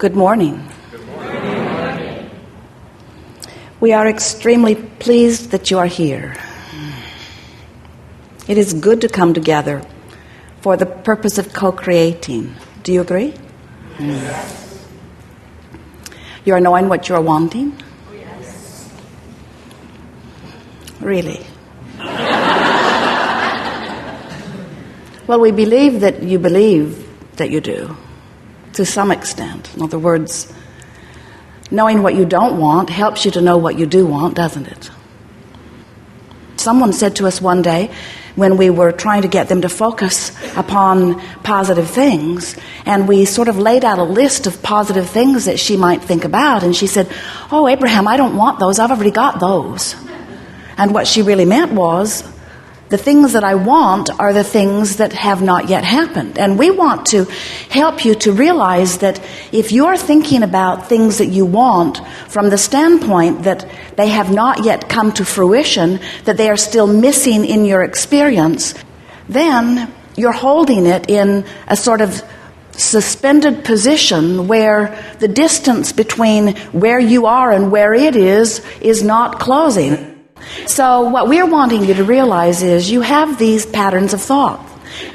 Good morning. Good morning. We are extremely pleased that you are here. It is good to come together for the purpose of co-creating. Do you agree? Yes. You are knowing what you are wanting? Yes. Really? Well, we believe that you do, to some extent. In other words, knowing what you don't want helps you to know what you do want, doesn't it? Someone said to us one day, when we were trying to get them to focus upon positive things, and we sort of laid out a list of positive things that she might think about, and she said, "Oh, Abraham, I don't want those. I've already got those." And what she really meant was, the things that I want are the things that have not yet happened. And we want to help you to realize that if you're thinking about things that you want from the standpoint that they have not yet come to fruition, that they are still missing in your experience, then you're holding it in a sort of suspended position where the distance between where you are and where it is not closing. So what we're wanting you to realize is you have these patterns of thought,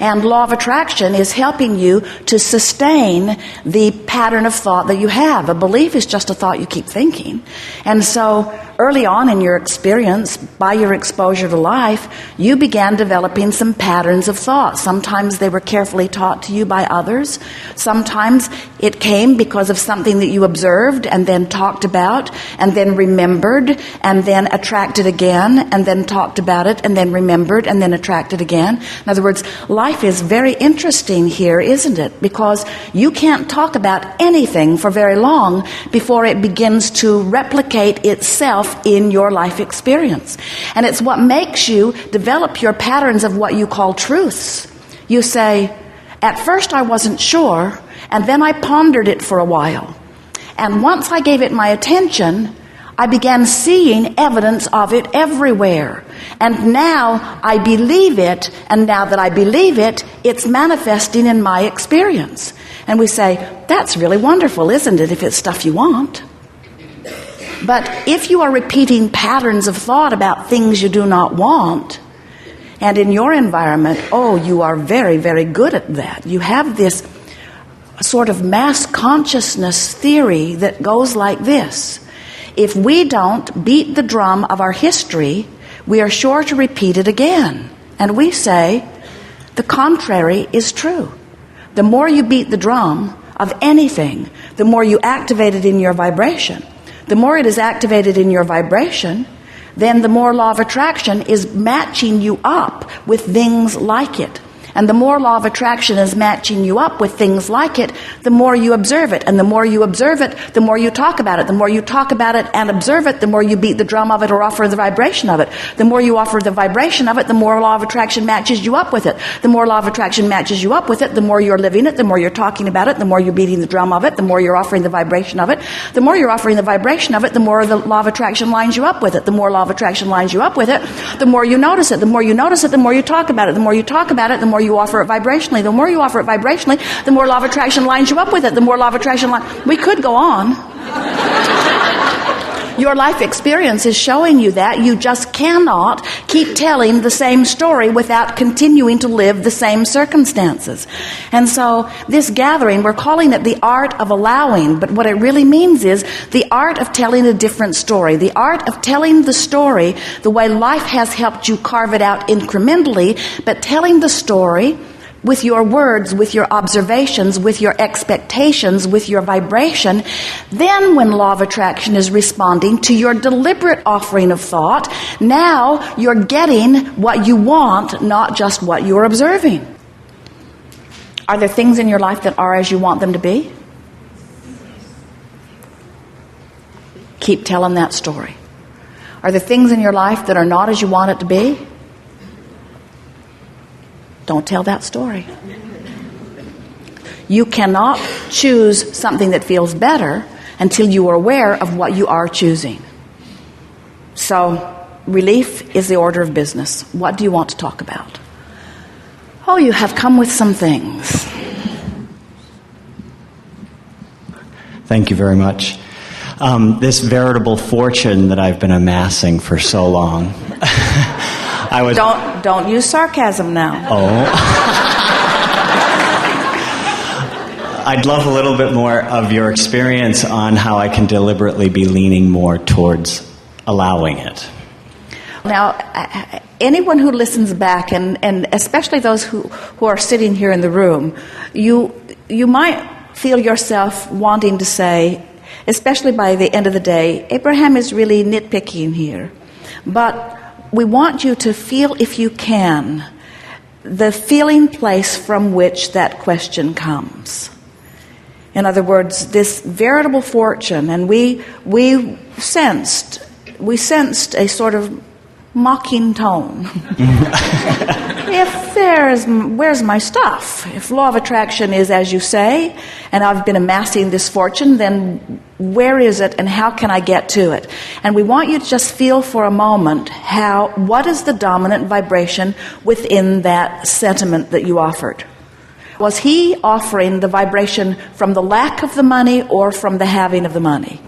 and law of attraction is helping you to sustain the pattern of thought that you have. A belief is just a thought you keep thinking. And so early on in your experience, by your exposure to life, you began developing some patterns of thought. Sometimes they were carefully taught to you by others. Sometimes it came because of something that you observed and then talked about and then remembered and then attracted again and then talked about it and then remembered and then attracted again. In other words, life is very interesting here, isn't it? Because you can't talk about anything for very long before it begins to replicate itself in your life experience. And it's what makes you develop your patterns of what you call truths. You say, at first I wasn't sure, and then I pondered it for a while. And once I gave it my attention, I began seeing evidence of it everywhere. And now I believe it, and now that I believe it, it's manifesting in my experience. And we say, that's really wonderful, isn't it, if it's stuff you want? But if you are repeating patterns of thought about things you do not want, and in your environment, you are very, very good at that. You have this sort of mass consciousness theory that goes like this. If we don't beat the drum of our history, we are sure to repeat it again. And we say, the contrary is true. The more you beat the drum of anything, the more you activate it in your vibration. The more it is activated in your vibration, then the more law of attraction is matching you up with things like it. And the more law of attraction is matching you up with things like it, the more you observe it. And the more you observe it, the more you talk about it. The more you talk about it and observe it, the more you beat the drum of it or offer the vibration of it. The more you offer the vibration of it, the more law of attraction matches you up with it. The more law of attraction matches you up with it, the more you're living it, the more you're talking about it, the more you're beating the drum of it, the more you're offering the vibration of it. The more you're offering the vibration of it, the more the law of attraction lines you up with it. The more law of attraction lines you up with it, the more you notice it. The more you notice it, the more you talk about it. The more you talk about it, the more you offer it vibrationally. The more you offer it vibrationally, the more law of attraction lines you up with it. The more law of attraction we could go on. Your life experience is showing you that. You just cannot keep telling the same story without continuing to live the same circumstances. And so this gathering, we're calling it the art of allowing, but what it really means is the art of telling a different story, the art of telling the story the way life has helped you carve it out incrementally, but telling the story with your words, with your observations, with your expectations, with your vibration. Then when law of attraction is responding to your deliberate offering of thought, now you're getting what you want, not just what you're observing. Are there things in your life that are as you want them to be? Keep telling that story. Are there things in your life that are not as you want it to be? Don't tell that story. You cannot choose something that feels better until you are aware of what you are choosing. So, relief is the order of business. What do you want to talk about? Oh, you have come with some things. Thank you very much. This veritable fortune that I've been amassing for so long. Don't use sarcasm now. Oh. I'd love a little bit more of your experience on how I can deliberately be leaning more towards allowing it. Now, anyone who listens back, and especially those who are sitting here in the room, you might feel yourself wanting to say, especially by the end of the day, Abraham is really nitpicking here. But we want you to feel, if you can, the feeling place from which that question comes. In other words, this veritable fortune, and we sensed a sort of mocking tone. Where's my stuff? If law of attraction is as you say, and I've been amassing this fortune, then where is it and how can I get to it? And we want you to just feel for a moment what is the dominant vibration within that sentiment that you offered. Was he offering the vibration from the lack of the money or from the having of the money?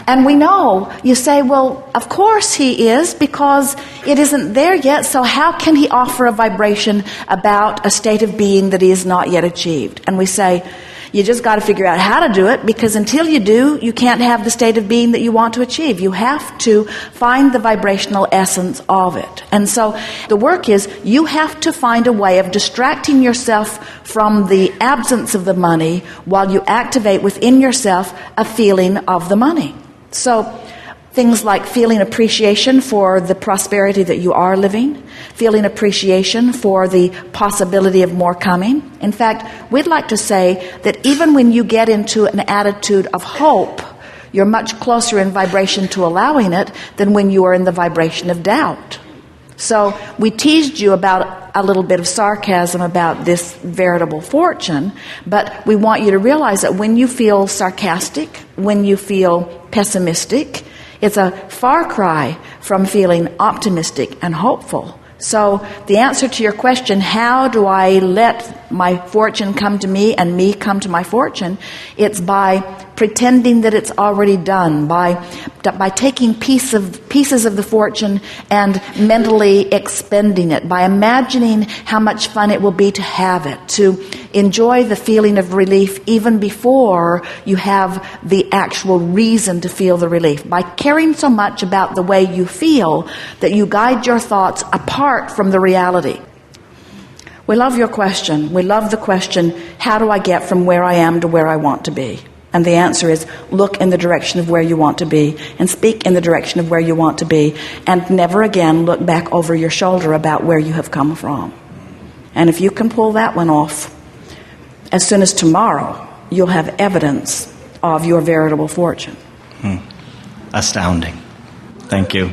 And we know, you say, well, of course he is, because it isn't there yet, so how can he offer a vibration about a state of being that he has not yet achieved? And we say, you just got to figure out how to do it, because until you do, you can't have the state of being that you want to achieve. You have to find the vibrational essence of it. And so the work is, you have to find a way of distracting yourself from the absence of the money while you activate within yourself a feeling of the money. So things like feeling appreciation for the prosperity that you are living, feeling appreciation for the possibility of more coming. In fact, we'd like to say that even when you get into an attitude of hope, you're much closer in vibration to allowing it than when you are in the vibration of doubt. So we teased you about a little bit of sarcasm about this veritable fortune, but we want you to realize that when you feel sarcastic, when you feel pessimistic, it's a far cry from feeling optimistic and hopeful. So the answer to your question, how do I let my fortune come to me and me come to my fortune? It's by pretending that it's already done, by taking pieces of the fortune and mentally expending it, by imagining how much fun it will be to have it, to enjoy the feeling of relief even before you have the actual reason to feel the relief, by caring so much about the way you feel that you guide your thoughts apart from the reality. We love your question. We love the question, how do I get from where I am to where I want to be? And the answer is, look in the direction of where you want to be and speak in the direction of where you want to be, and never again look back over your shoulder about where you have come from. And if you can pull that one off, as soon as tomorrow, you'll have evidence of your veritable fortune. Astounding. Thank you.